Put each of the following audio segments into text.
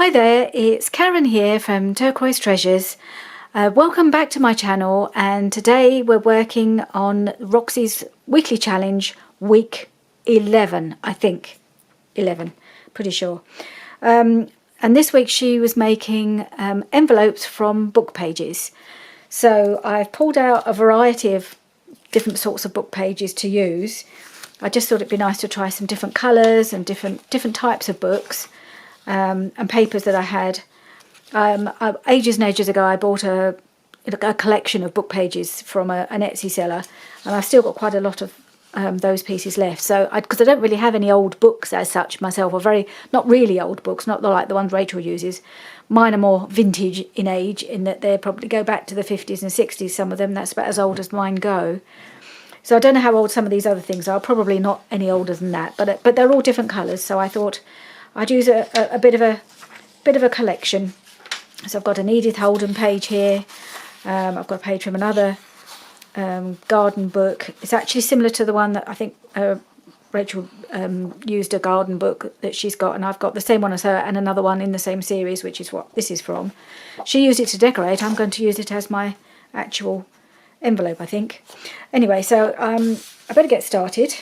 Hi there, it's Karen here from Turquoise Treasures. Welcome back to my channel, and today we're working on Roxy's weekly challenge, week 11, I think. 11, pretty sure. And this week she was making envelopes from book pages. So I've pulled out a variety of different sorts of book pages to use. I just thought it'd be nice to try some different colours and different types of books. And papers that I had. Ages and ages ago I bought a collection of book pages from an Etsy seller, and I've still got quite a lot of those pieces left. So because I don't really have any old books as such myself, or not really old books, not like the ones Rachel uses. Mine are more vintage in age, in that they probably go back to the 50s and 60s, some of them. That's about as old as mine go. So I don't know how old some of these other things are, probably not any older than that, but they're all different colours, so I thought I'd use a bit of a collection. So I've got an Edith Holden page here. I've got a page from another garden book. It's actually similar to the one that I think Rachel used, a garden book that she's got, and I've got the same one as her and another one in the same series, which is what this is from. She used it to decorate. I'm going to use it as my actual envelope, I think. Anyway, so I better get started.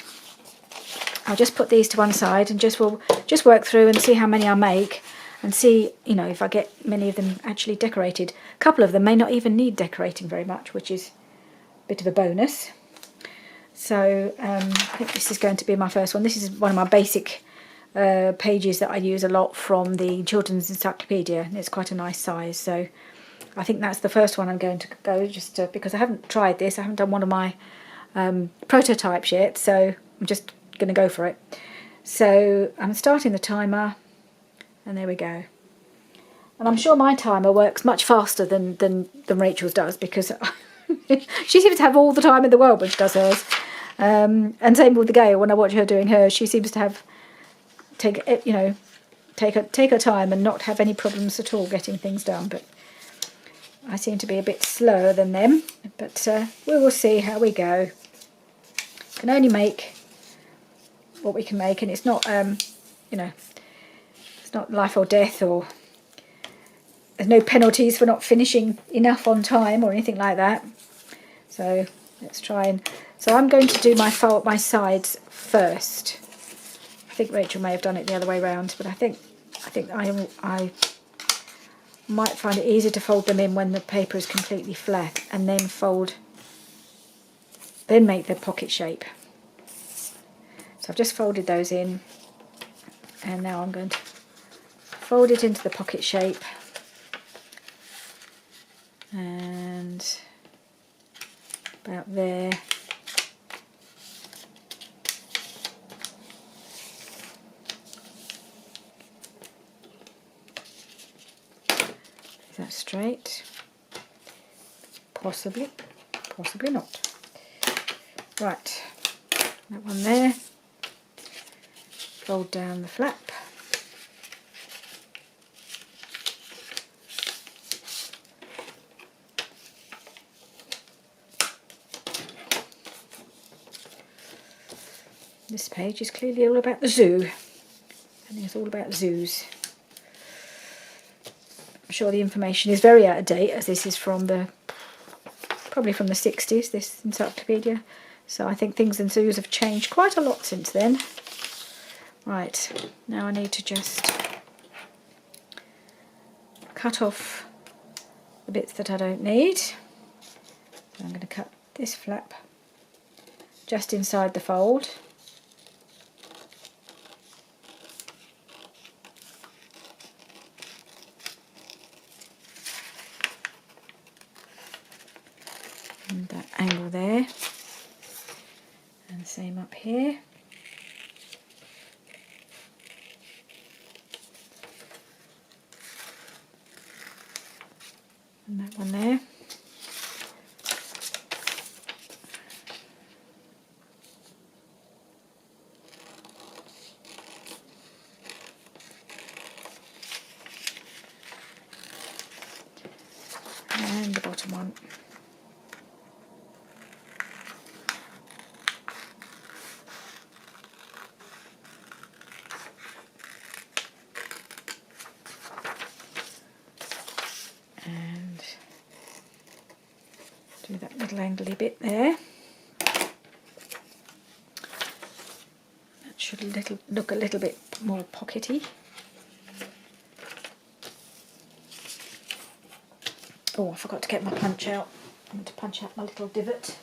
I'll just put these to one side and we'll just work through and see how many I make, and see, you know, if I get many of them actually decorated. A couple of them may not even need decorating very much, which is a bit of a bonus. So I think this is going to be my first one. This is one of my basic pages that I use a lot from the Children's Encyclopedia, and it's quite a nice size. So I think that's the first one I'm going to go, just because I haven't tried this. I haven't done one of my prototypes yet, so I'm just going to go for it. So I'm starting the timer, and there we go. And I'm sure my timer works much faster than Rachel's does, because she seems to have all the time in the world when she does hers. And same with the Gail. When I watch her doing hers, she seems to take her time and not have any problems at all getting things done. But I seem to be a bit slower than them. But we will see how we go. Can only make what we can make, and it's not it's not life or death, or there's no penalties for not finishing enough on time or anything like that. So let's try so I'm going to do my sides first. I think Rachel may have done it the other way around, but I think I might find it easier to fold them in when the paper is completely flat, and then make the pocket shape. So I've just folded those in, and now I'm going to fold it into the pocket shape, and about there. Is that straight? Possibly not. Right, that one there. Fold down the flap. This page is clearly all about the zoo. I think it's all about zoos. I'm sure the information is very out of date, as this is probably from the 60s, this encyclopedia. So I think things in zoos have changed quite a lot since then. Right, now I need to just cut off the bits that I don't need. So I'm going to cut this flap just inside the fold. And that angle there. And the same up here. And that one there. And the bottom one. and do that little angly bit there. That should look a little bit more pockety. Oh, I forgot to get my punch out. I'm going to punch out my little divot.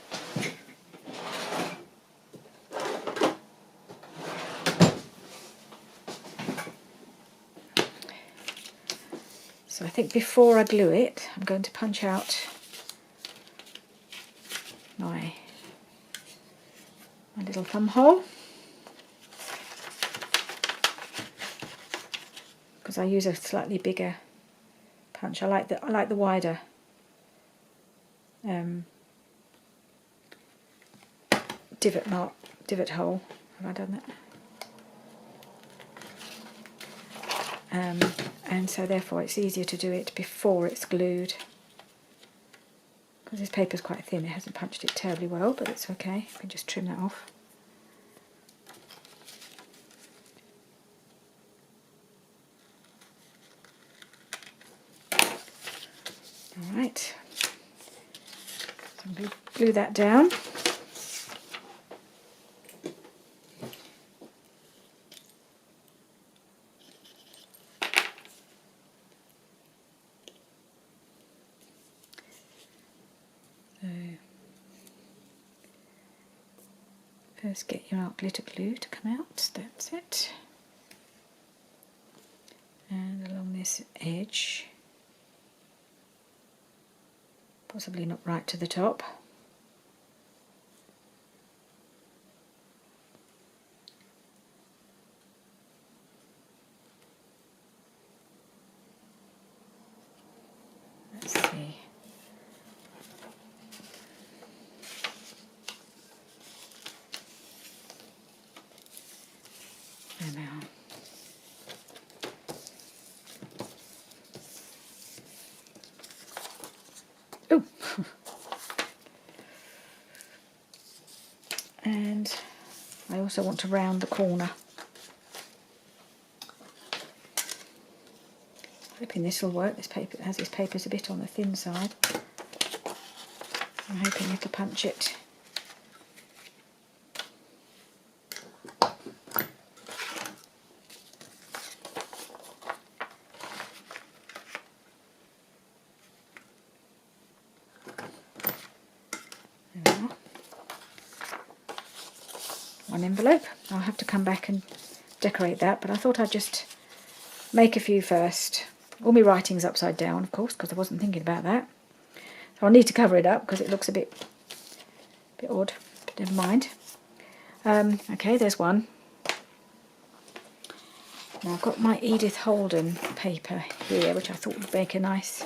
So I think before I glue it, I'm going to punch out my little thumb hole, because I use a slightly bigger punch. I like the wider divot hole. Have I done that? And so therefore it's easier to do it before it's glued, because this paper's quite thin. It hasn't punched it terribly well, but it's okay. I can just trim that off. Alright, so I'm going to glue that down. So first get your art glitter glue to come out, that's it. And along this edge, possibly not right to the top. Let's see. There we are. Oh. And I also want to round the corner. Hoping this will work. This paper, as this paper's a bit on the thin side, I'm hoping it'll punch it. There we are. One envelope. I'll have to come back and decorate that, but I thought I'd just make a few first. All my writing's upside down, of course, because I wasn't thinking about that. So I'll need to cover it up because it looks a bit odd, but never mind. Okay, there's one. Now I've got my Edith Holden paper here, which I thought would make a nice,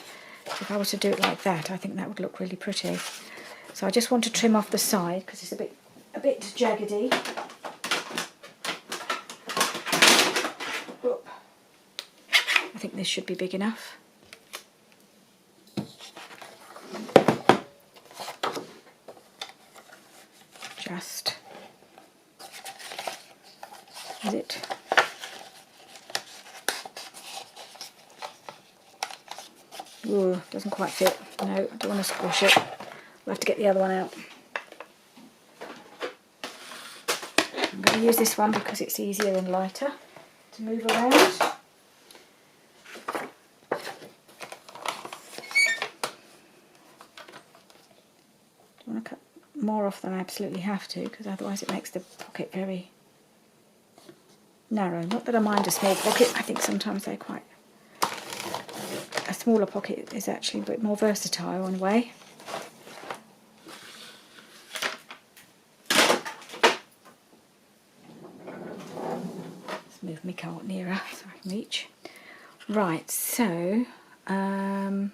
if I was to do it like that, I think that would look really pretty. So I just want to trim off the side because it's a bit jaggedy. Oop. I think this should be big enough. Just, is it? Ooh, doesn't quite fit. No, I don't want to squash it. We'll have to get the other one out. I'm going to use this one because it's easier and lighter to move around. I want to cut more off than I absolutely have to, because otherwise it makes the pocket very narrow. Not that I mind a small pocket, I think sometimes they're quite... A smaller pocket is actually a bit more versatile in a way. Let's move my cart nearer so I can reach. Right, so yeah,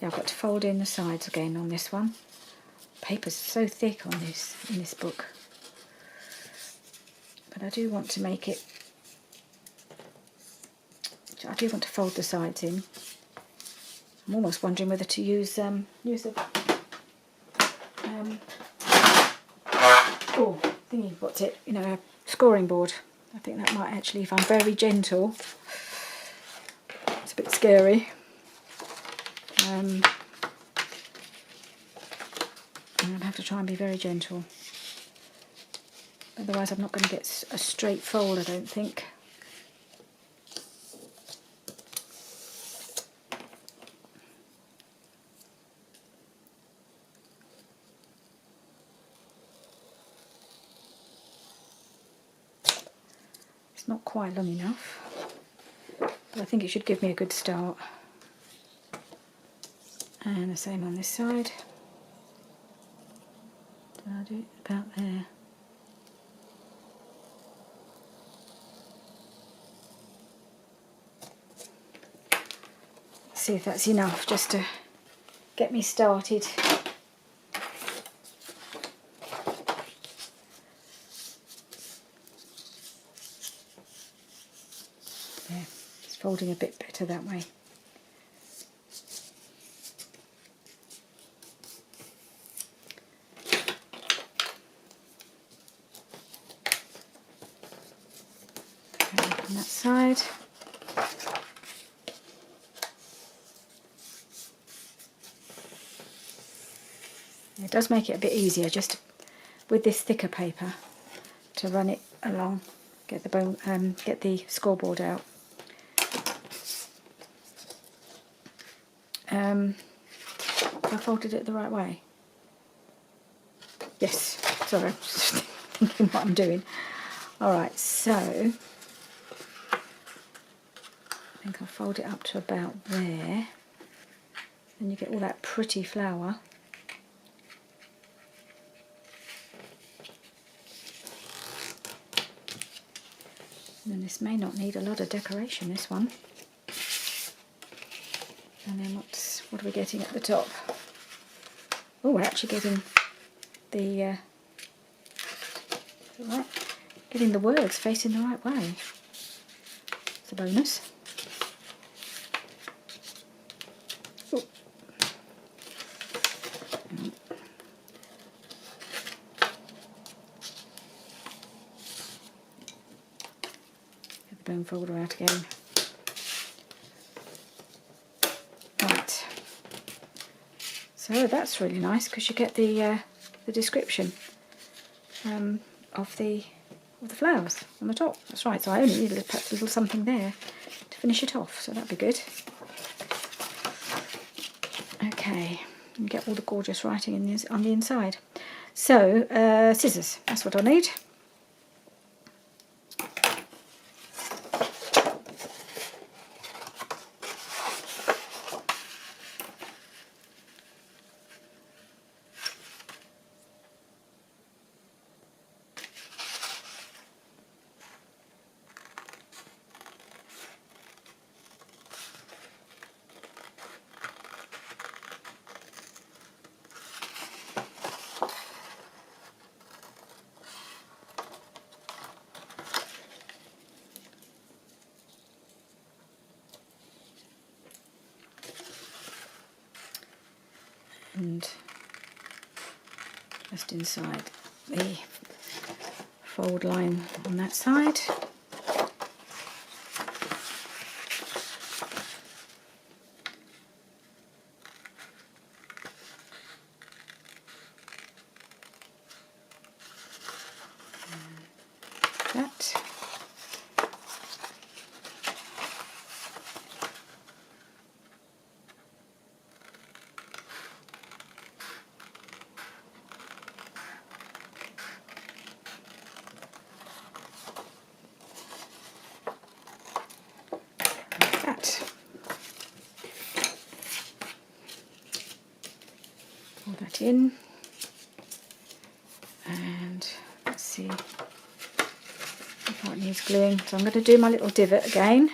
I've got to fold in the sides again on this one. Paper's so thick on this in this book, but I do want to make it. I do want to fold the sides in. I'm almost wondering whether to use the oh thingy, what's it? You know, a scoring board. I think that might actually, if I'm very gentle. It's a bit scary. And I'll have to try and be very gentle. Otherwise I'm not going to get a straight fold, I don't think. It's not quite long enough, but I think it should give me a good start. And the same on this side. I'll do it about there. See if that's enough just to get me started. There, it's folding a bit better that way. Okay, on that side. It does make it a bit easier just with this thicker paper to run it along, get the scoreboard out. Have I folded it the right way? Yes, sorry, I'm just thinking what I'm doing. Alright, so I think I'll fold it up to about there. Then you get all that pretty flower. And then this may not need a lot of decoration, this one. And then what are we getting at the top? Oh, we're actually getting the getting the words facing the right way. It's a bonus. Ooh. Get the bone folder out again. Right. So that's really nice because you get the description of the flowers on the top. That's right. So I only need a little something there to finish it off. So that'd be good. Okay, and get all the gorgeous writing on the inside. So scissors. That's what I need. And just inside the fold line on that side. That. Pull that in, and let's see if it needs gluing. So I'm going to do my little divot again.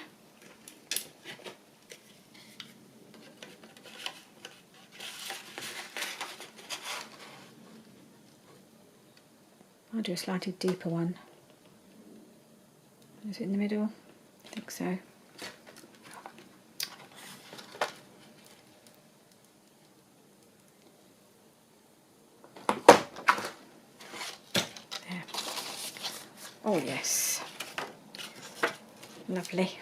I'll do a slightly deeper one. Is it in the middle? I think so. There. Oh yes. Lovely.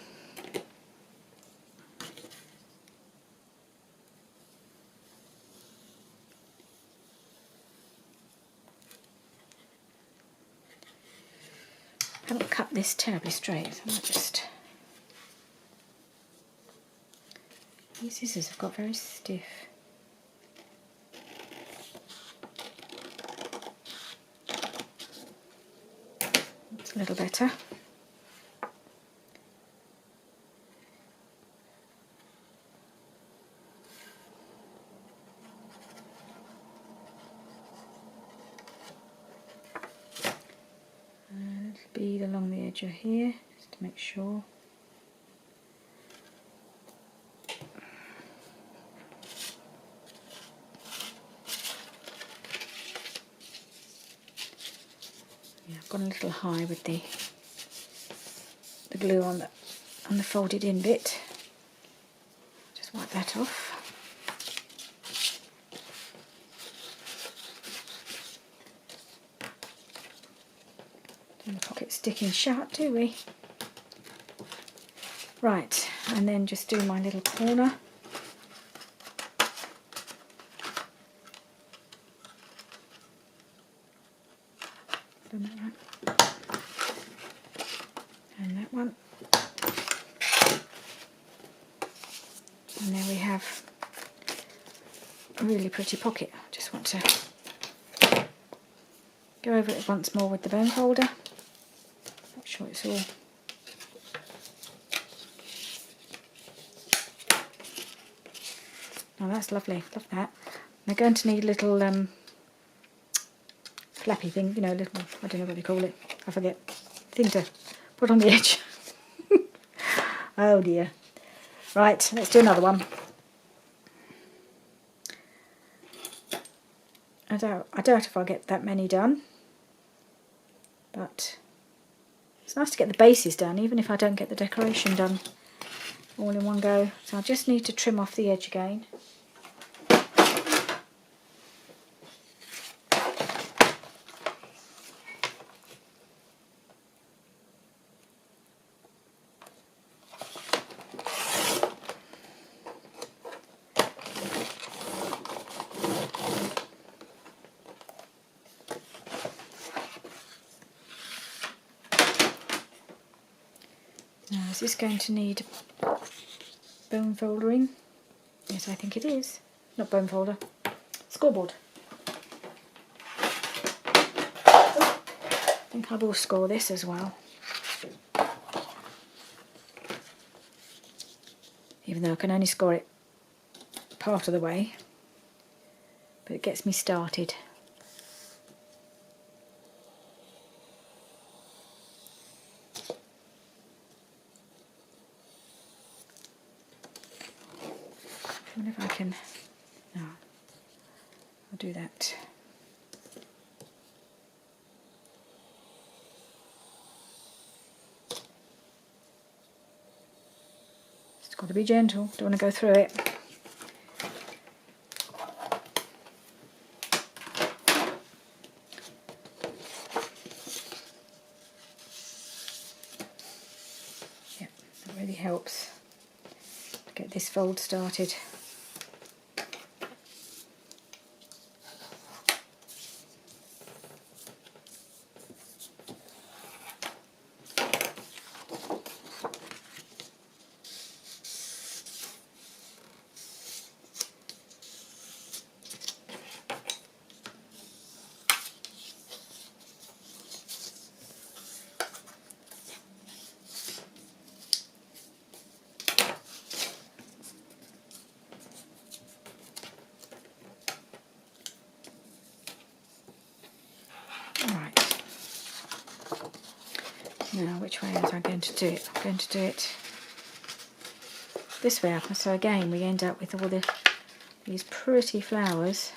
I haven't cut this terribly straight, so I might just... These scissors have got very stiff. That's a little better. A little bead along the edge of here, just to make sure. Yeah, I've gone a little high with the glue on the folded in bit. Just wipe that off. Don't the pocket sticking shut, do we? Right, and then just do my little corner. Done that right. And that one. And there we have a really pretty pocket. I just want to go over it once more with the bone folder. Make sure it's all oh, that's lovely. Love that. They're going to need a little flappy thing, you know, little, I don't know what they call it, I forget, thing to put on the edge. Oh dear. Right, let's do another one. I doubt if I'll get that many done, but it's nice to get the bases done, even if I don't get the decoration done all in one go. So I just need to trim off the edge again. Now, is this going to need bone foldering? Yes, I think it is. Not bone folder, scoreboard. I think I will score this as well. Even though I can only score it part of the way, but it gets me started. I wonder if I can, no, I'll do that. Just got to be gentle, don't want to go through it. Yeah, that really helps to get this fold started. Now, which way was I going to do it? I'm going to do it this way up, so again we end up with all these pretty flowers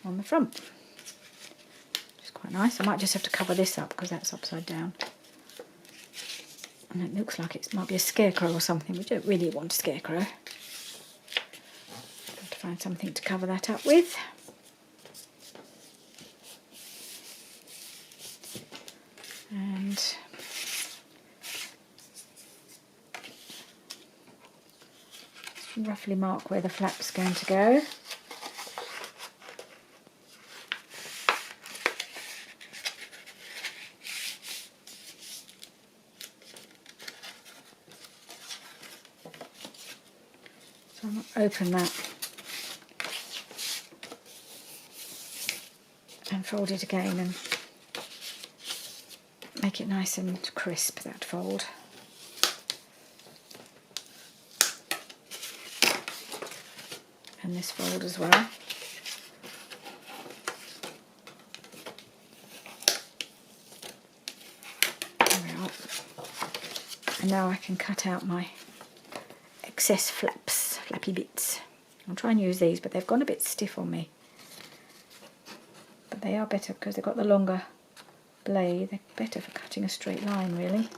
on the front. Which is quite nice. I might just have to cover this up because that's upside down. And it looks like it might be a scarecrow or something. We don't really want a scarecrow. Have to find something to cover that up with. And roughly mark where the flap's going to go. So I'm going to open that and fold it again and make it nice and crisp, that fold. And this fold as well. There we are. And now I can cut out my excess flappy bits. I'll try and use these, but they've gone a bit stiff on me. But they are better because they've got the longer blade. They're better for cutting a straight line, really.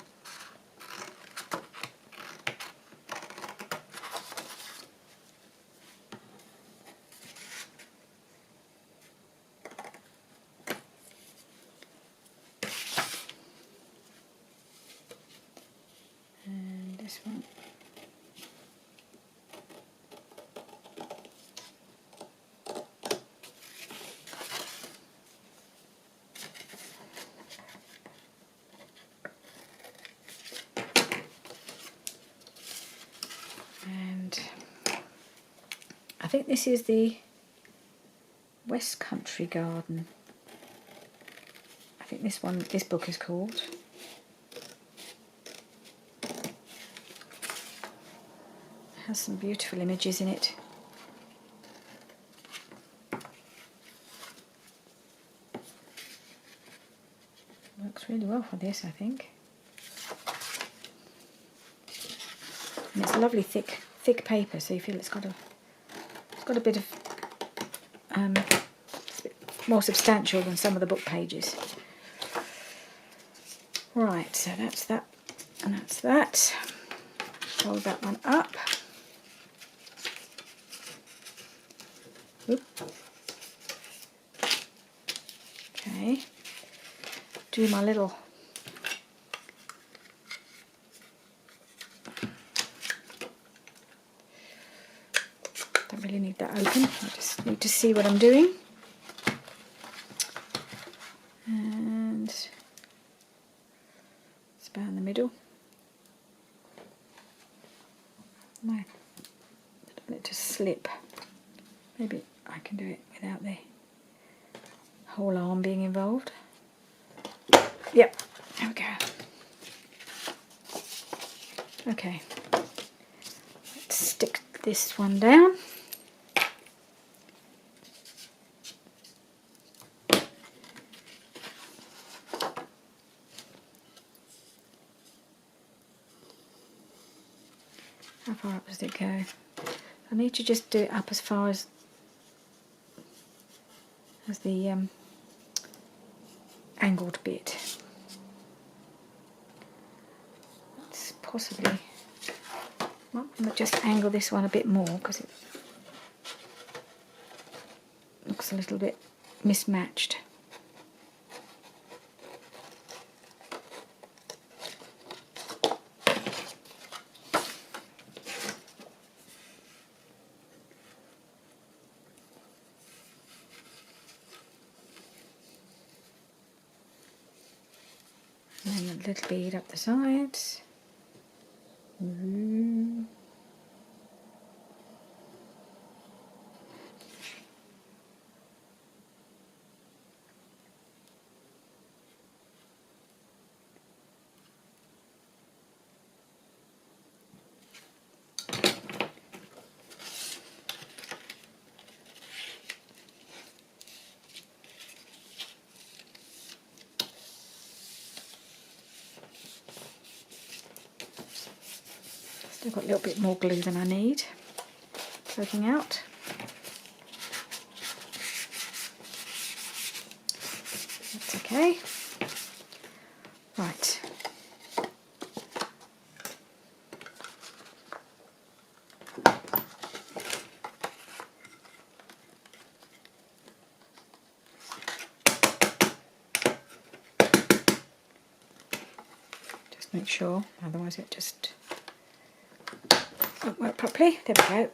And this one. And I think this is the West Country Garden. I think this book is called. It has some beautiful images in it. Works really well for this, I think. And it's a lovely thick paper, so you feel it's got a bit of it's a bit more substantial than some of the book pages. Right, so that's that and that's that. Fold that one up. Oop. Okay. Do my little don't really need that open. I just need to see what I'm doing. And it's about in the middle. No, I don't want it to slip. Maybe I can do it without the whole arm being involved. Yep, there we go. Okay, let's stick this one down. How far up does it go? I need to just do it up as far as the angled bit. Let's possibly, well, I'm going to just angle this one a bit more because it looks a little bit mismatched. And then a little bead up the sides. Still got a little bit more glue than I need. Soaking out. That's okay. Right. Just make sure, otherwise it just won't work properly. There we go.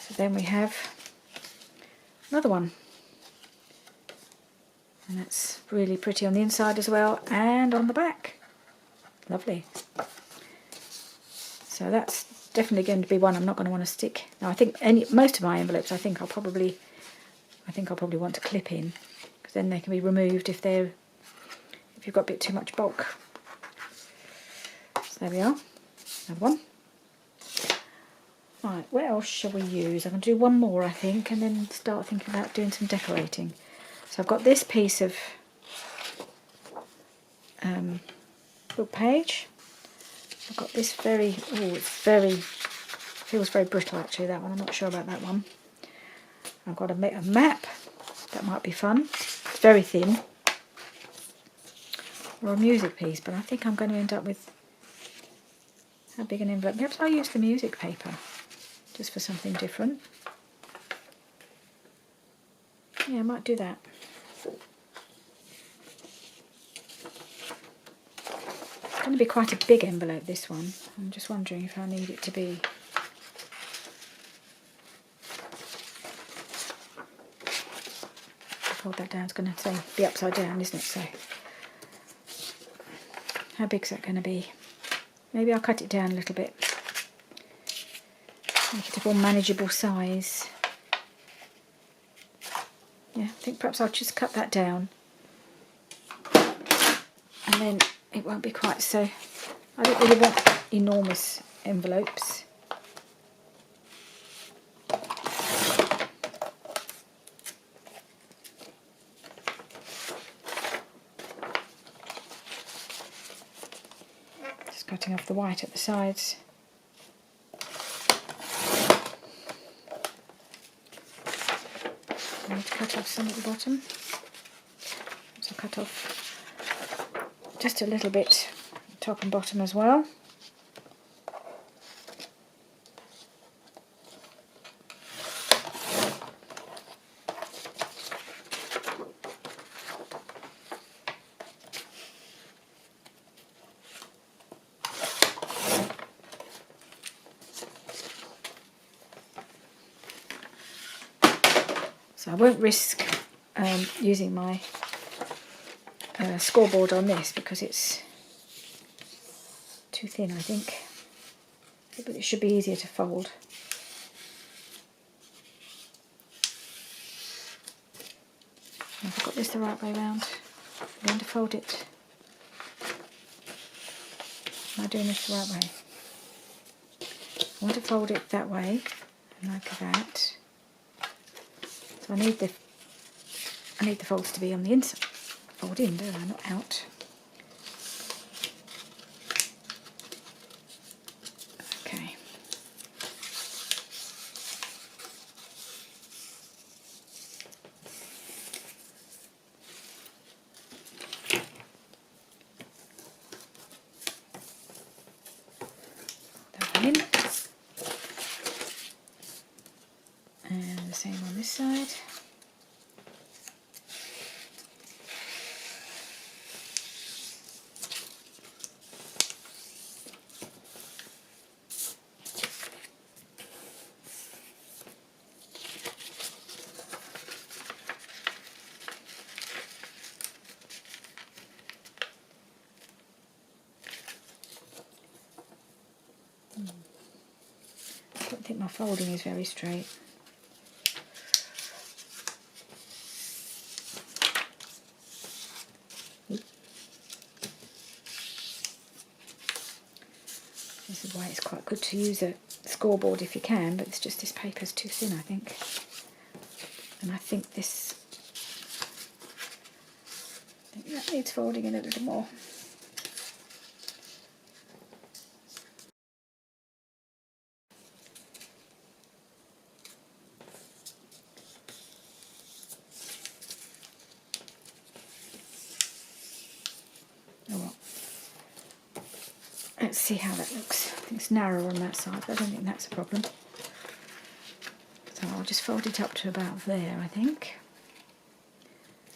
So then we have another one. And that's really pretty on the inside as well and on the back. Lovely. So that's definitely going to be one I'm not going to want to stick. Now I think most of my envelopes I think I'll probably want to clip in, because then they can be removed if you've got a bit too much bulk. So there we are, another one. Right, what else shall we use? I'm going to do one more I think, and then start thinking about doing some decorating. So I've got this piece of book page. I've got this feels very brittle actually, that one. I'm not sure about that one. I've got a map. That might be fun. It's very thin. Or a music piece, but I think I'm going to end up with how big an envelope. Perhaps I'll use the music paper just for something different. Yeah, I might do that. It's going to be quite a big envelope, this one. I'm just wondering if I need it to be... Hold that down, it's going to be upside down, isn't it? So, how big's that going to be? Maybe I'll cut it down a little bit. Make it a more manageable size. Yeah, I think perhaps I'll just cut that down. And then it won't be quite so... I don't really want enormous envelopes. Just cutting off the white at the sides. I need to cut off some at the bottom. So I'll cut off just a little bit top and bottom as well. So I won't risk using my scoreboard on this because it's too thin, I think. But it should be easier to fold. Have I got this the right way around? I'm going to fold it. Am I doing this the right way? I want to fold it that way, like that. So I need the folds to be on the inside. Fold in, don't I? Not out. Okay. That one in. And the same on this side. I don't think my folding is very straight. This is why it's quite good to use a scoreboard if you can, but it's just this paper's too thin, I think. And I think that needs folding in a little more. Oh well. Let's see how that looks. I think it's narrower on that side, but I don't think that's a problem. So I'll just fold it up to about there, I think.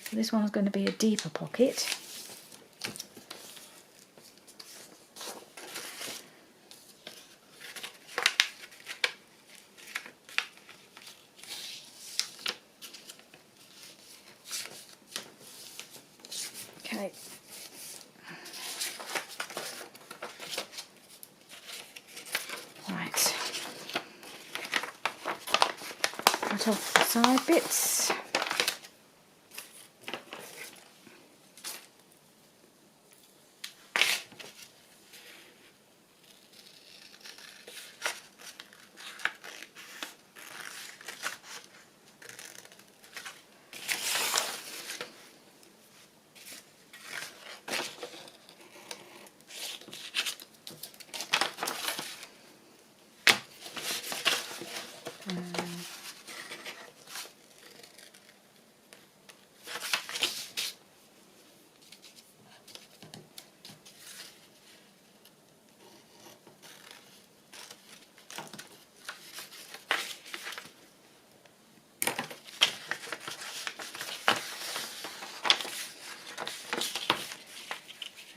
So this one's going to be a deeper pocket. Okay. cut off the side bits.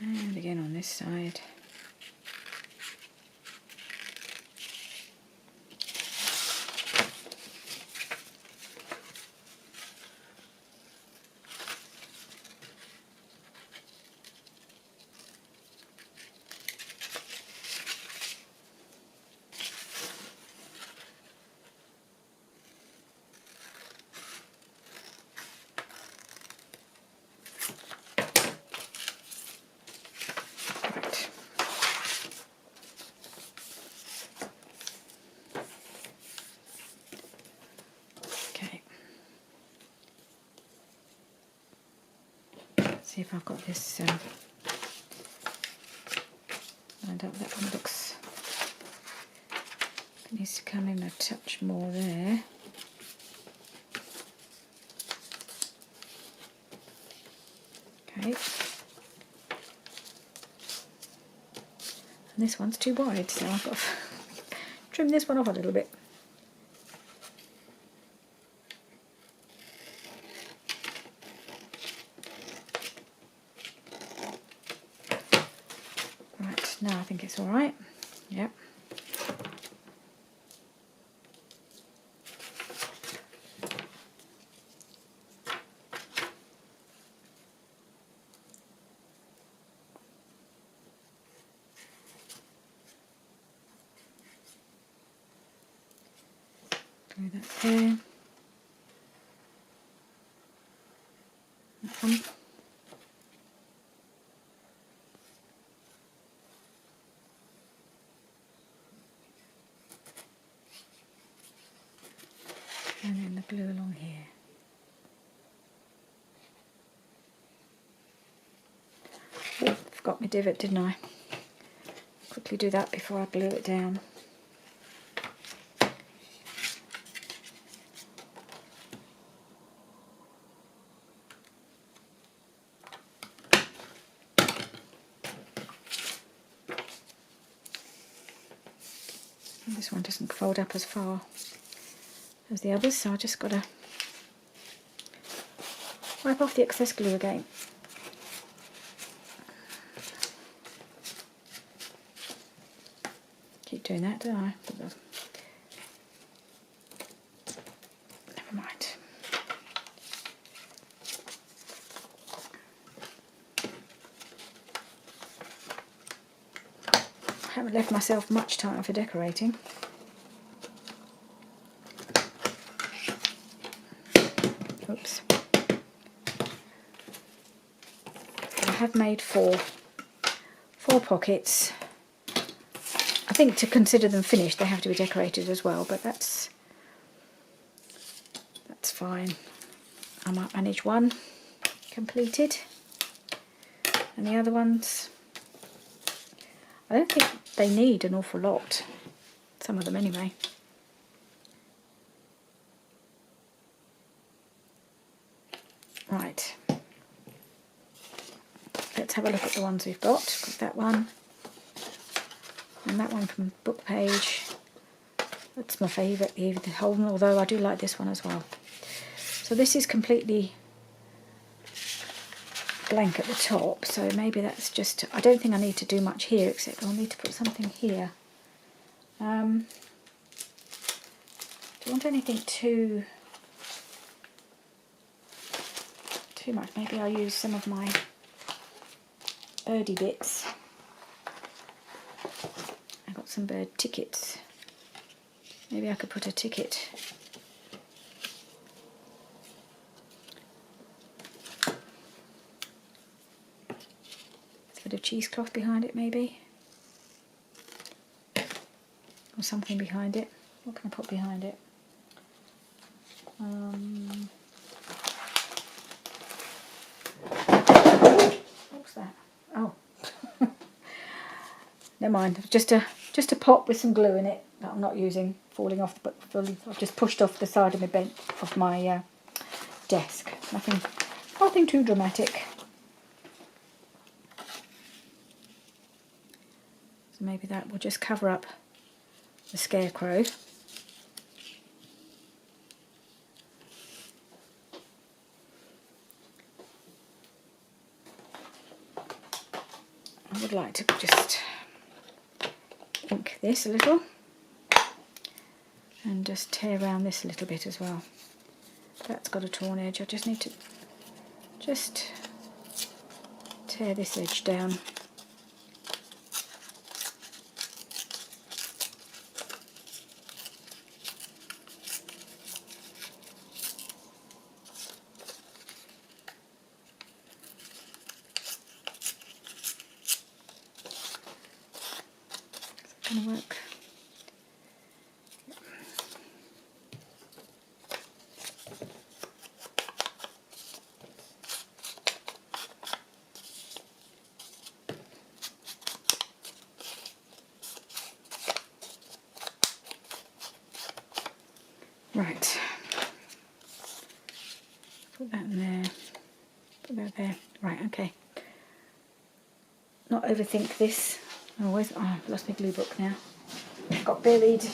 And again on this side. See if I've got this lined up. That one looks, it needs to come in a touch more there. Okay. And this one's too wide, so I've got to trim this one off a little bit. No, I think it's all right. Yep. Do that there. That one. And then the glue along here. Oh, forgot my divot, didn't I? Quickly do that before I glue it down. And this one doesn't fold up as far as the others, so I just got to wipe off the excess glue again. Keep doing that, don't I? Never mind. I haven't left myself much time for decorating. Oops. I have made four pockets. I think to consider them finished they have to be decorated as well, but that's fine. I might manage one completed, and the other ones, I don't think they need an awful lot, some of them anyway. Right, let's have a look at the ones we've got. Got that one and that one from Book Page. That's my favourite, Eve the Holden, although I do like this one as well. So this is completely blank at the top, so maybe that's just, I don't think I need to do much here, except I'll need to put something here. Do you want anything too much? Maybe I'll use some of my birdie bits. I've got some bird tickets. Maybe I could put a ticket of cheesecloth behind it maybe, or something behind it. What can I put behind it? What's that? Oh, never mind. Just a pot with some glue in it that I'm not using, falling off. But I've just pushed off the side of my bench, of my desk. Nothing too dramatic. So maybe that will just cover up the scarecrow. I would like to just ink this a little and just tear around this a little bit as well. That's got a torn edge. I just need to just tear this edge down. Is that going to work? Right, put that in there, put that there. Right, okay. Not overthink this. Oh, I've lost my glue book now. It got buried.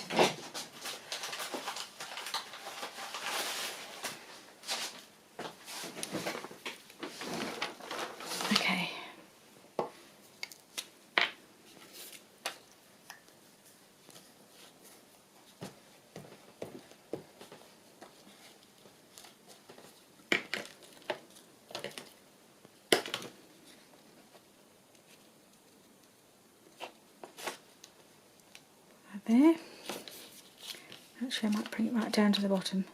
Okay. There. Actually, I might bring it right down to the bottom.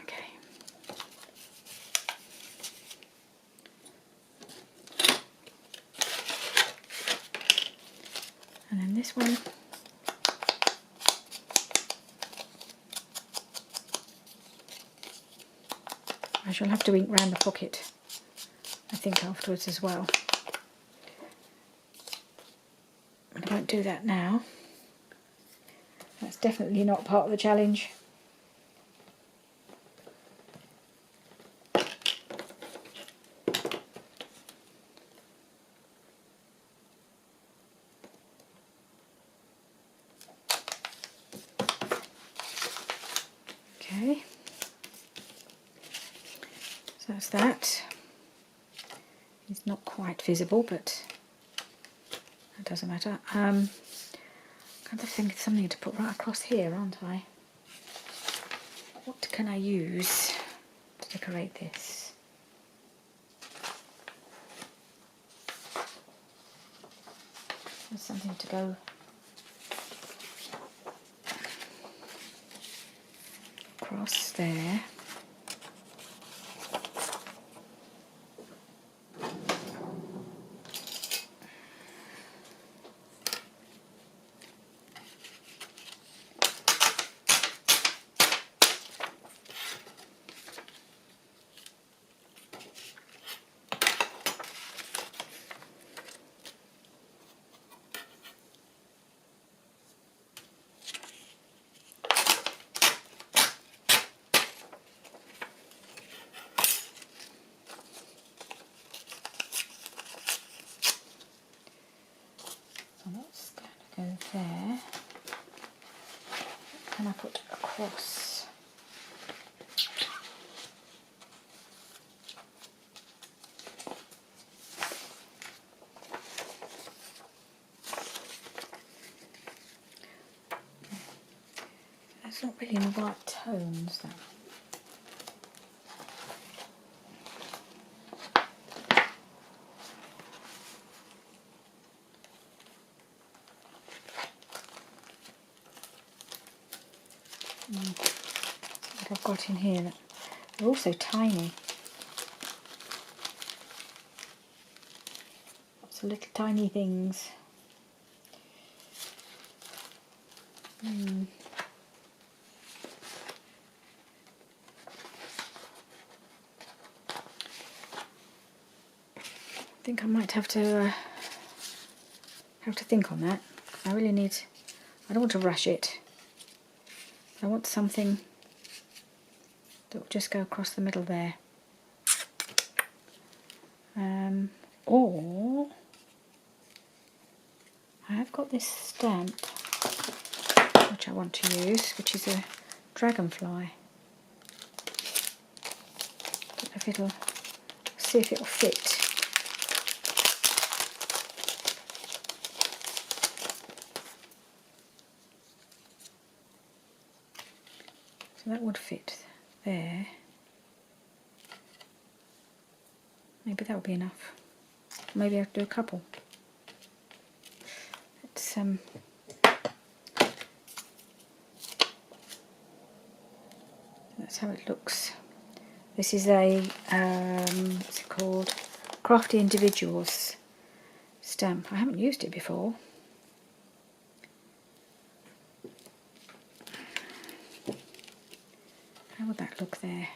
Okay. And then this one. I shall have to ink round the pocket, I think, afterwards as well. But I won't do that now. That's definitely not part of the challenge. Okay. So that's that. It's not quite visible, but that doesn't matter. I'm kind of thinking something to put right across here, aren't I? What can I use to decorate this? There's something to go across there. So that's going to go there. What can I put across? That's not really in the right tones, that. What I've got in here. They're also tiny. Lots of little tiny things. I think I might have to think on that. I really need. I don't want to rush it. I want something that will just go across the middle there. Or I have got this stamp which I want to use, which is a dragonfly. Don't know if see if it'll fit. So that would fit there. Maybe that will be enough. Maybe I have to do a couple. It's that's how it looks. This is a what's it called? Crafty Individuals stamp. I haven't used it before. How would that look there?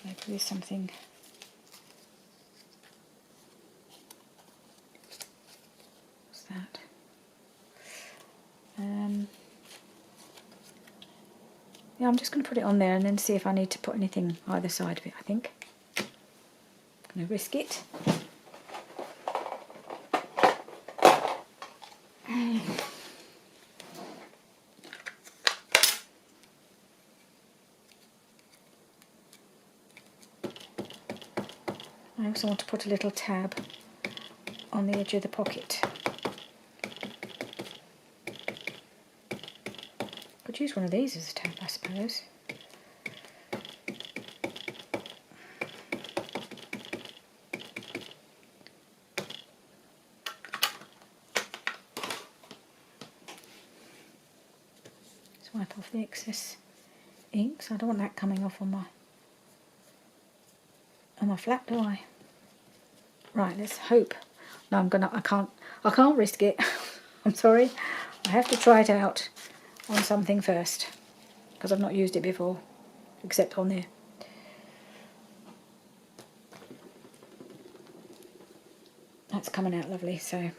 Maybe there's something. What's that? Yeah, I'm just going to put it on there and then see if I need to put anything either side of it, I think. I'm going to risk it. I also want to put a little tab on the edge of the pocket. Could use one of these as a tab, I suppose. Let's wipe off the excess ink, so I don't want that coming off on my flap, do I? Right, let's hope. No, I can't risk it. I'm sorry. I have to try it out on something first, because I've not used it before, except on there. That's coming out lovely, so.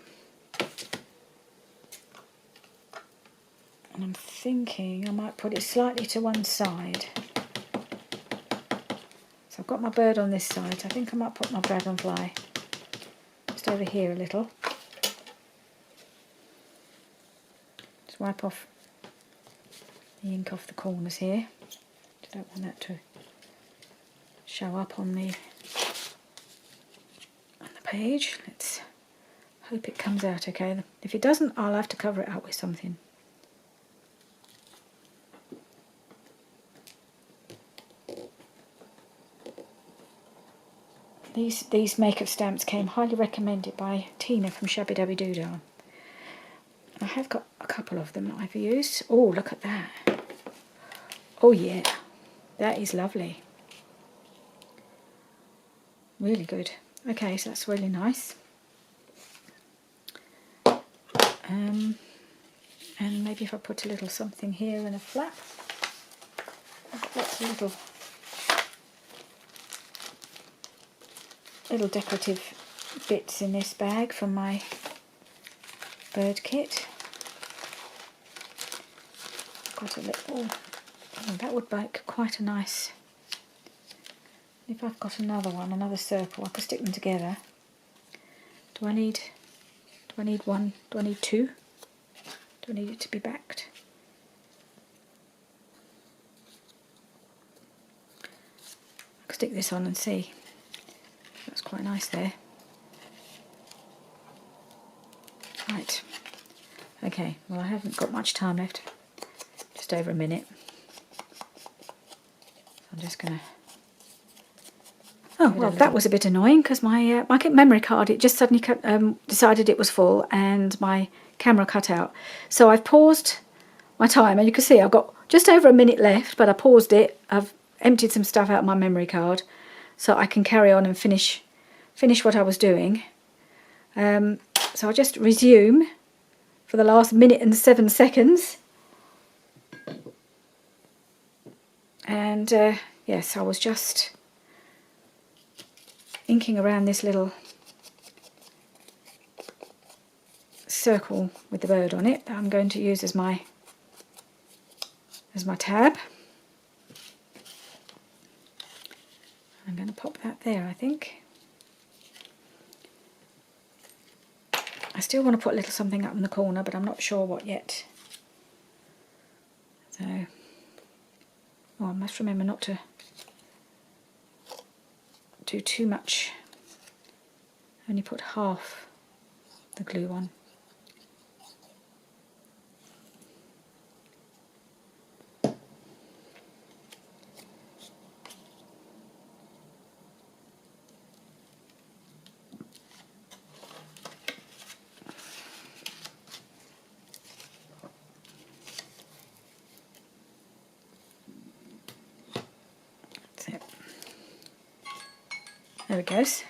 And I'm thinking I might put it slightly to one side. So I've got my bird on this side, so I think I might put my dragonfly just over here a little. Just wipe off the ink off the corners here. I don't want that to show up on the page. Let's hope it comes out okay. If it doesn't, I'll have to cover it up with something. These makeup stamps came highly recommended by Tina from Shabby Dabby Doodle. I have got a couple of them that I've used. Oh, look at that. Oh yeah, that is lovely. Really good. Okay, so that's really nice. And maybe if I put a little something here and a flap. I've got lots of little decorative bits in this bag from my bird kit. Got a little, oh, that would make quite a nice. If I've got another circle, I could stick them together. Do I need one? Do I need two? Do I need it to be backed? I could stick this on and see. That's quite nice there. Right. Okay, well I haven't got much time left. Just over a minute. So I'm just going to... Oh, well, that was a bit annoying because my memory card, it just suddenly decided it was full and my camera cut out. So I've paused my time and you can see I've got just over a minute left, but I paused it. I've emptied some stuff out of my memory card so I can carry on and finish what I was doing. So I'll just resume for the last minute and 7 seconds. And yes, I was just inking around this little circle with the bird on it that I'm going to use as my tab. I'm going to pop that there, I think. I still want to put a little something up in the corner, but I'm not sure what yet. So, oh, I must remember not to do too much. Only put half the glue on. There it goes.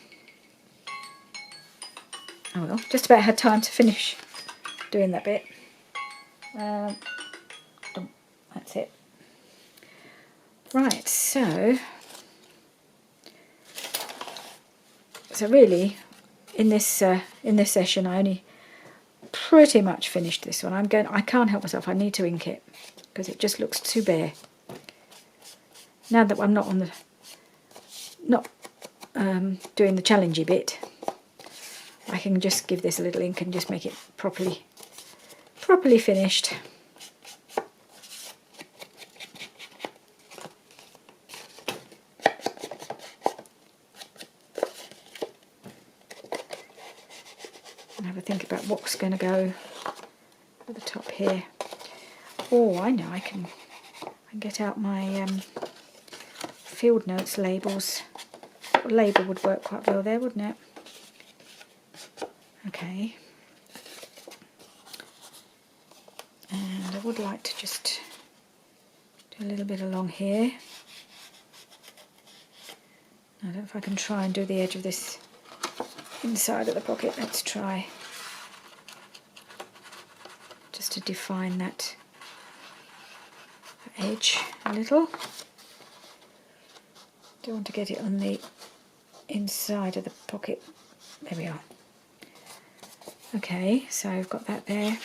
Oh well, just about had time to finish doing that bit. That's it. Right, so really, in this session, I only pretty much finished this one. I can't help myself. I need to ink it because it just looks too bare. Now that I'm not doing the challengey bit, I can just give this a little ink and just make it properly finished. And have a think about what's going to go at the top here. Oh, I know, I can get out my field notes labels. A label would work quite well there, wouldn't it? Okay. And I would like to just do a little bit along here. I don't know if I can try and do the edge of this inside of the pocket. Let's try. Just to define that edge a little. Don't want to get it on the inside of the pocket. There we are. Okay, so I've got that there.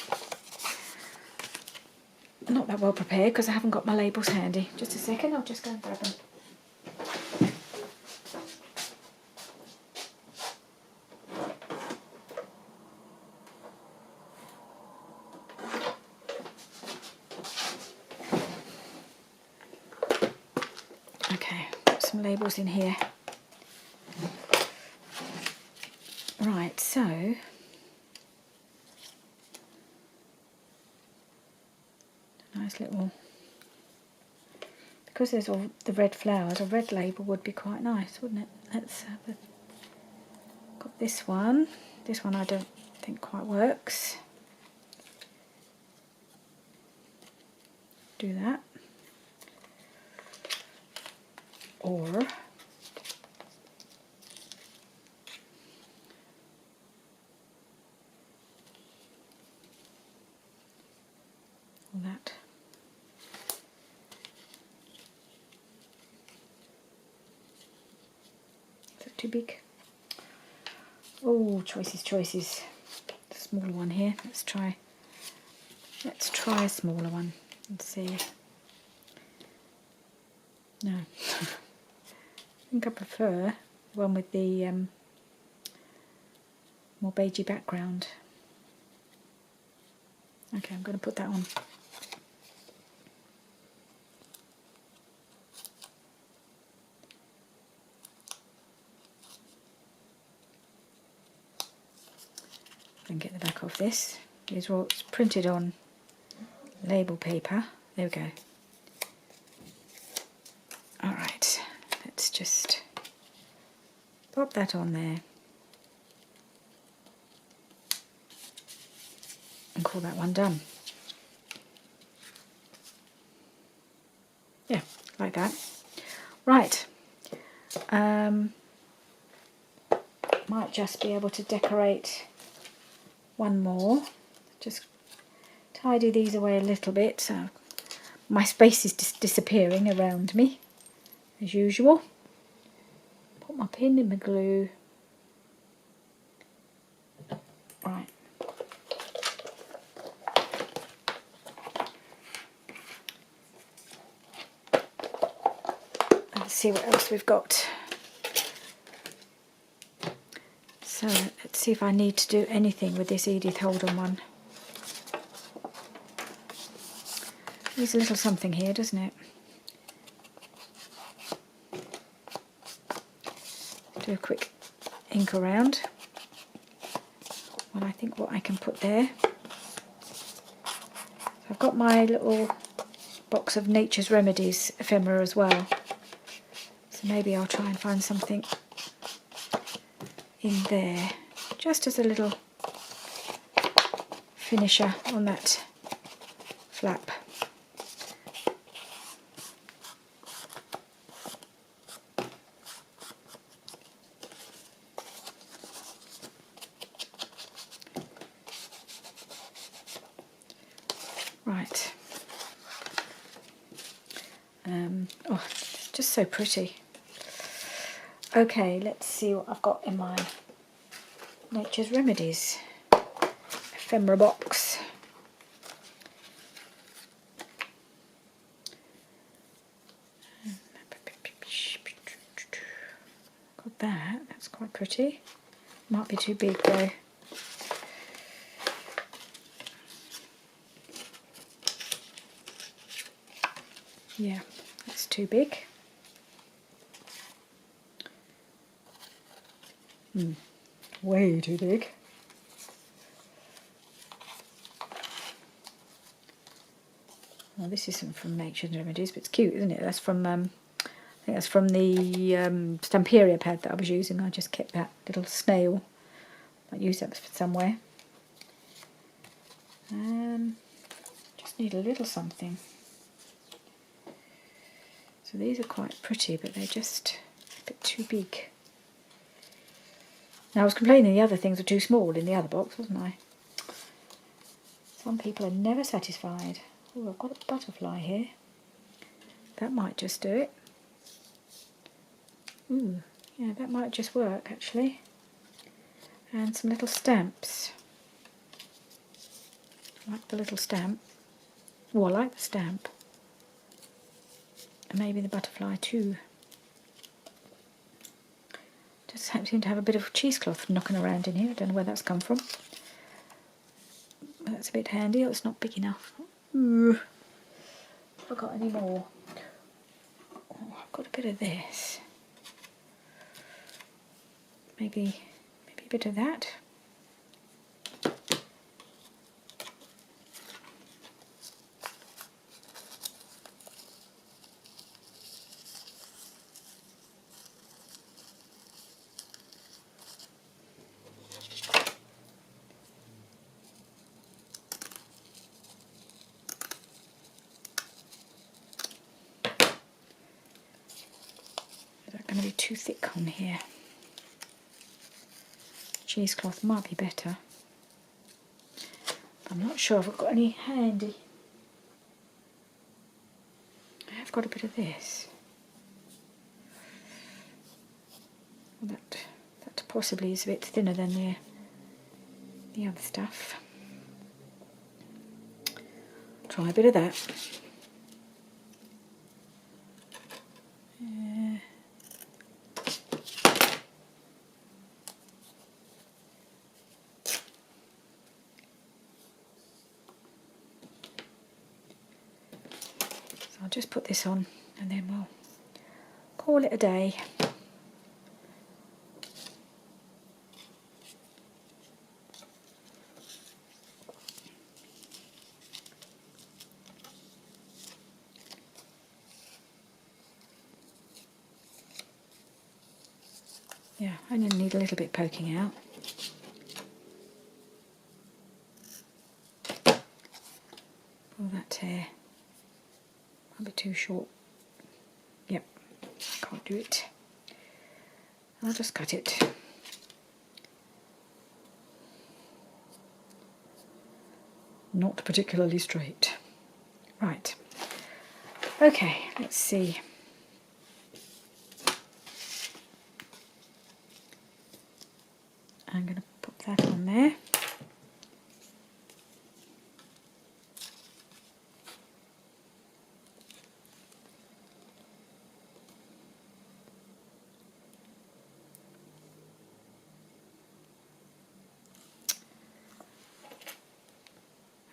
Not that well prepared because I haven't got my labels handy. Just a second, I'll just go and grab them. Okay, got some labels in here. Right, so nice little, because there's all the red flowers, a red label would be quite nice, wouldn't it? Let's have a, got this one. This one I don't think quite works. Do that. Or that. Is that too big? Oh, choices. The smaller one here. Let's try a smaller one and see. No. I think I prefer the one with the more beigey background. Okay, I'm going to put that on. And get the back off this. These are all printed on label paper. There we go. Alright. just pop that on there and call that one done. Yeah, like that. Right. Might just be able to decorate one more. Just tidy these away a little bit so my space is just disappearing around me as usual. Put my pin in my glue. Right. Let's see what else we've got. So let's see if I need to do anything with this Edith Holden one. There's a little something here, doesn't it? Do a quick ink around. Well, I think what I can put there. I've got my little box of Nature's Remedies ephemera as well. So maybe I'll try and find something in there, just as a little finisher on that flap. Right. Oh, it's just so pretty. Okay, let's see what I've got in my Nature's Remedies ephemera box. Got that, that's quite pretty. Might be too big though. Yeah, that's too big. Way too big. Well, this isn't from Nature's Remedies, but it's cute, isn't it? That's from, I think that's from the Stamperia pad that I was using. I just kept that little snail. I used that somewhere. Just need a little something. So these are quite pretty, but they're just a bit too big. Now I was complaining the other things were too small in the other box, wasn't I? Some people are never satisfied. Oh, I've got a butterfly here. That might just do it. Ooh, yeah, that might just work actually. And some little stamps. I like the little stamp. Oh, I like the stamp. And maybe the butterfly too. Just seem to have a bit of cheesecloth knocking around in here. I don't know where that's come from. That's a bit handy. Oh, it's not big enough. Ooh. Have I got any more? Oh, I've got a bit of this. Maybe a bit of that. Is that going to be too thick on here? Cheesecloth might be better. But I'm not sure if I've got any handy. I have got a bit of this. Well, that possibly is a bit thinner than the other stuff. Try a bit of that. I'll just put this on and then we'll call it a day. Yeah, I only need a little bit poking out. Pull that hair. A bit too short. Yep, can't do it. I'll just cut it. Not particularly straight. Right. Okay, let's see. I'm going to put that on there.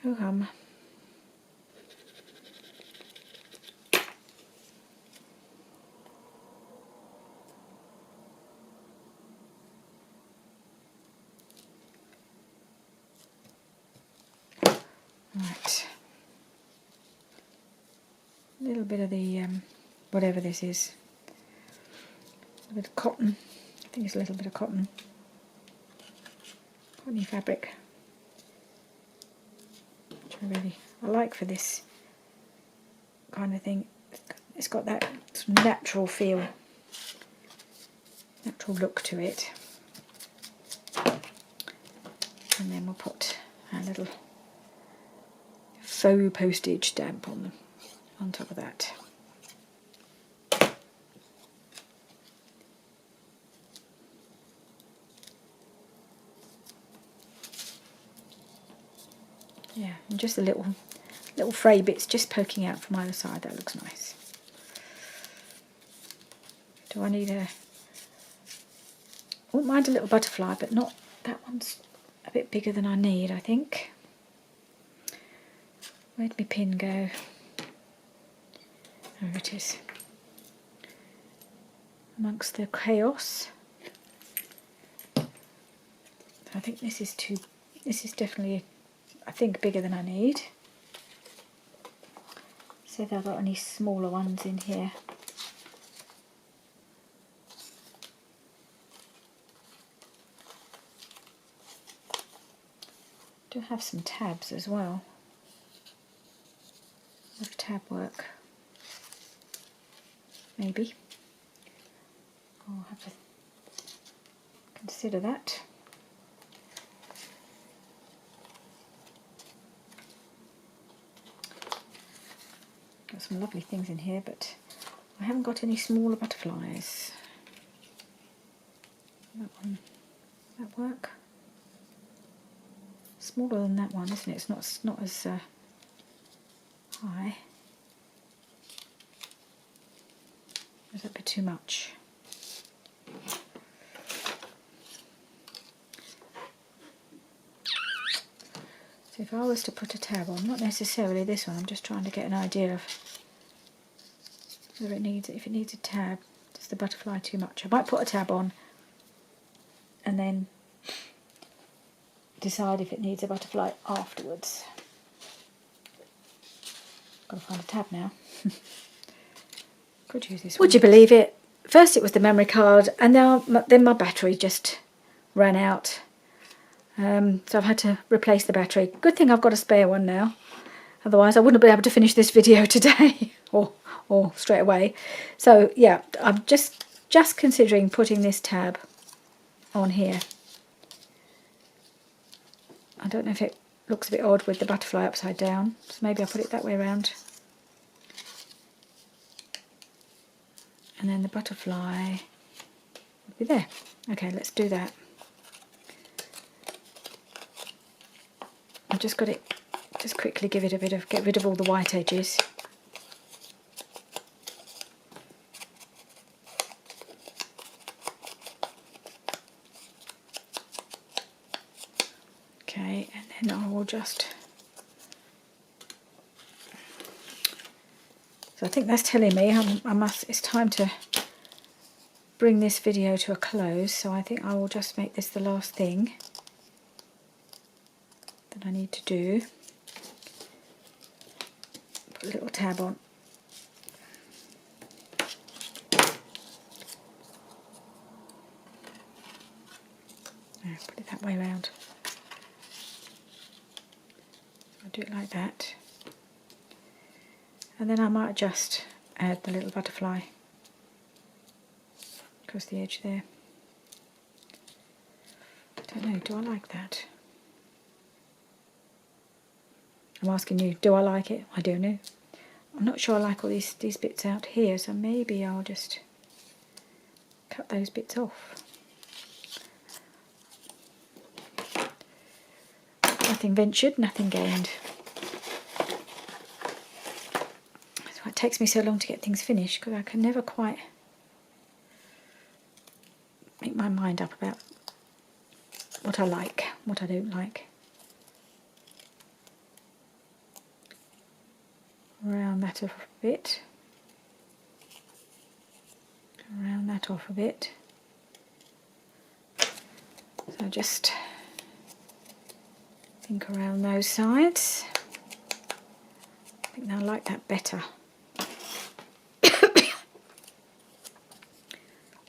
Oh, right. A little bit of the, whatever this is. A bit of cotton. I think it's a little bit of cotton. Cottony fabric. Which I like for this kind of thing. It's got that natural feel, natural look to it. And then we'll put a little faux postage stamp on top of that. Yeah, and just a little fray bits just poking out from either side. That looks nice. Do I need a... I wouldn't mind a little butterfly, but not... That one's a bit bigger than I need, I think. Where'd my pin go? There it is. Amongst the chaos. I think this is definitely, I think, bigger than I need. See if I've got any smaller ones in here. Do have some tabs as well. Of tab work. Maybe. I'll have to consider that. Got some lovely things in here, but I haven't got any smaller butterflies. That one, that work? Smaller than that one, isn't it? It's not as high. Is that a bit too much? So if I was to put a tab on, not necessarily this one, I'm just trying to get an idea of whether if it needs a tab. Does the butterfly too much? I might put a tab on and then decide if it needs a butterfly afterwards. Got to find a tab now. Could use this one. Would you believe it? First it was the memory card, and then my battery just ran out. So I've had to replace the battery. Good thing I've got a spare one now. Otherwise I wouldn't be able to finish this video today or straight away. So yeah, I'm just considering putting this tab on here. I don't know if it looks a bit odd with the butterfly upside down, so maybe I'll put it that way around. And then the butterfly will be there. Okay, let's do that. I've just got it, just quickly give it a bit of, get rid of all the white edges. Okay, and then I will just... So I think that's telling me it's time to bring this video to a close, so I think I will just make this the last thing that I need to do. Put a little tab on. No, put it that way around. I'll do it like that. And then I might just add the little butterfly across the edge there. I don't know, do I like that? I'm asking you, do I like it? I don't know. I'm not sure I like all these bits out here, so maybe I'll just cut those bits off. Nothing ventured, nothing gained. That's why it takes me so long to get things finished, because I can never quite make my mind up about what I like, what I don't like. Round that off a bit. Round that off a bit. So just think around those sides. I think I like that better.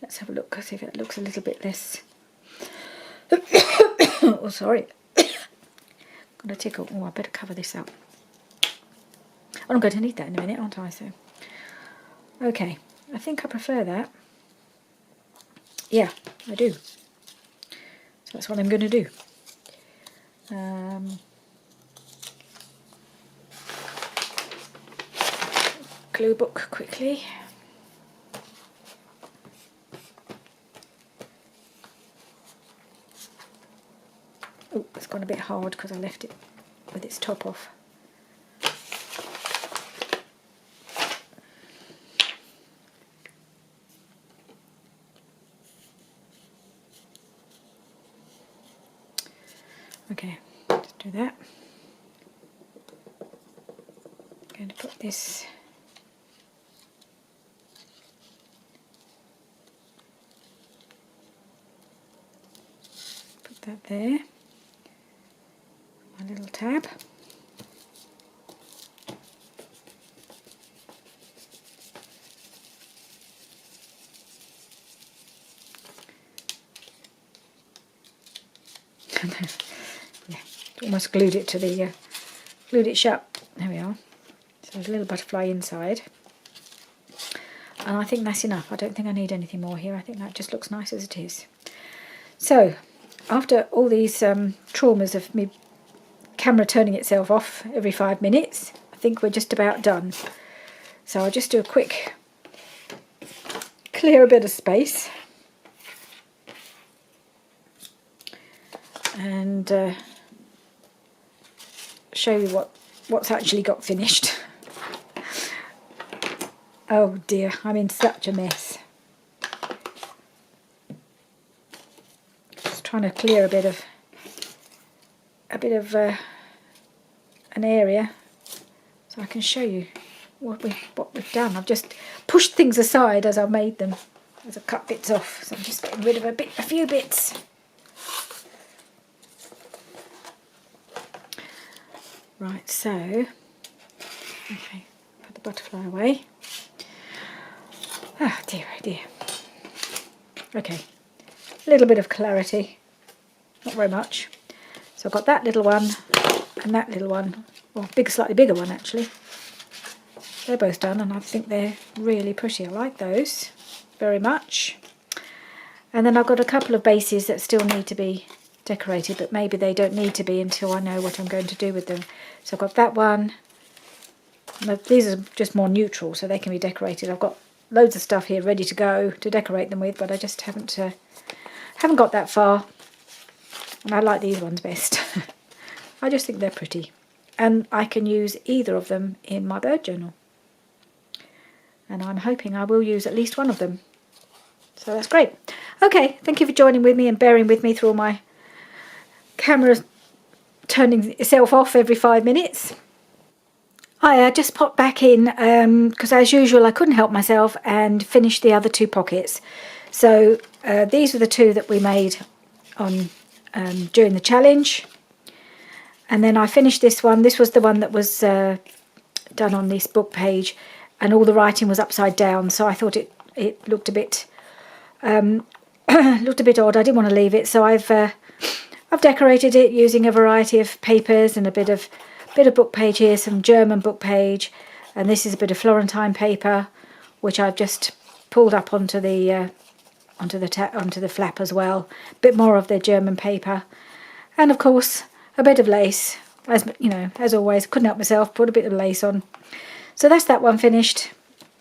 Let's have a look, see if it looks a little bit less. Oh, sorry. Got a tickle. Oh, I better cover this up. I'm going to need that in a minute, aren't I? So, okay. I think I prefer that. Yeah, I do. So that's what I'm going to do. Glue book quickly. Oh, it's gone a bit hard because I left it with its top off. Okay, just do that. I'm going to put this that there, my little tab. Yeah, almost glued it to the, glued it shut. There we are. So there's a little butterfly inside. And I think that's enough. I don't think I need anything more here. I think that just looks nice as it is. So, after all these traumas of me camera turning itself off every 5 minutes, I think we're just about done. So I'll just do a quick clear a bit of space and show you what's actually got finished. Oh dear, I'm in such a mess. Just trying to clear a bit of an area so I can show you what we've done. I've just pushed things aside as I've made them, as I've cut bits off. So I'm just getting rid of a few bits. Right, so okay, put the butterfly away. Oh dear, oh dear. Okay, a little bit of clarity, not very much. So I've got that little one and that little one, or slightly bigger one actually. They're both done and I think they're really pretty. I like those very much. And then I've got a couple of bases that still need to be decorated, but maybe they don't need to be until I know what I'm going to do with them. So I've got that one. These are just more neutral, so they can be decorated. I've got loads of stuff here ready to go to decorate them with, but I just haven't got that far. And I like these ones best. I just think they're pretty. And I can use either of them in my bird journal. And I'm hoping I will use at least one of them. So that's great. Okay, thank you for joining with me and bearing with me through all my camera turning itself off every 5 minutes. Hi, I just popped back in because as usual I couldn't help myself and finished the other 2 pockets. So these were the 2 that we made on during the challenge. And then I finished this one. This was the one that was done on this book page and all the writing was upside down, so I thought it looked a bit looked a bit odd. I didn't want to leave it, so I've decorated it using a variety of papers and a bit of book page here, some German book page, and this is a bit of Florentine paper, which I've just pulled up onto the flap as well. A bit more of the German paper, and of course a bit of lace. As you know, as always, couldn't help myself. Put a bit of lace on. So that's that one finished.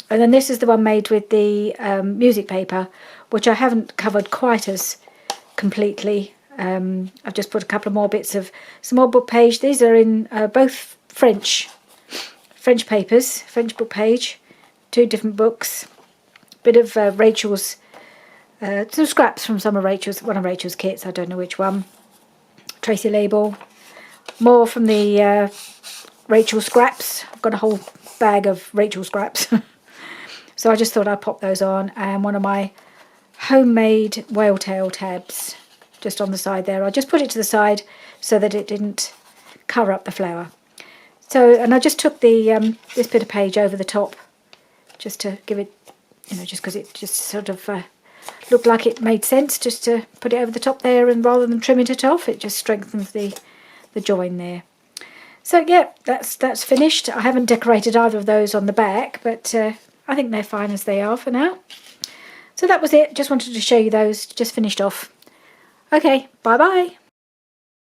And then this is the one made with the music paper, which I haven't covered quite as completely. I've just put a couple of more bits of some more book page. These are in both French papers, French book page, 2 different books. Bit of Rachel's, some scraps from one of Rachel's kits. I don't know which one. Tracy label. More from the Rachel scraps. I've got a whole bag of Rachel scraps. So I just thought I'd pop those on, and one of my homemade whale tail tabs just on the side there. I just put it to the side so that it didn't cover up the flower. So, and I just took the this bit of page over the top just to give it, just because it just sort of looked like it made sense just to put it over the top there, and rather than trimming it off, it just strengthens the join there. So yeah, that's finished. I haven't decorated either of those on the back, but I think they're fine as they are for now. So that was it. Just wanted to show you those. Just finished off. Okay, bye bye.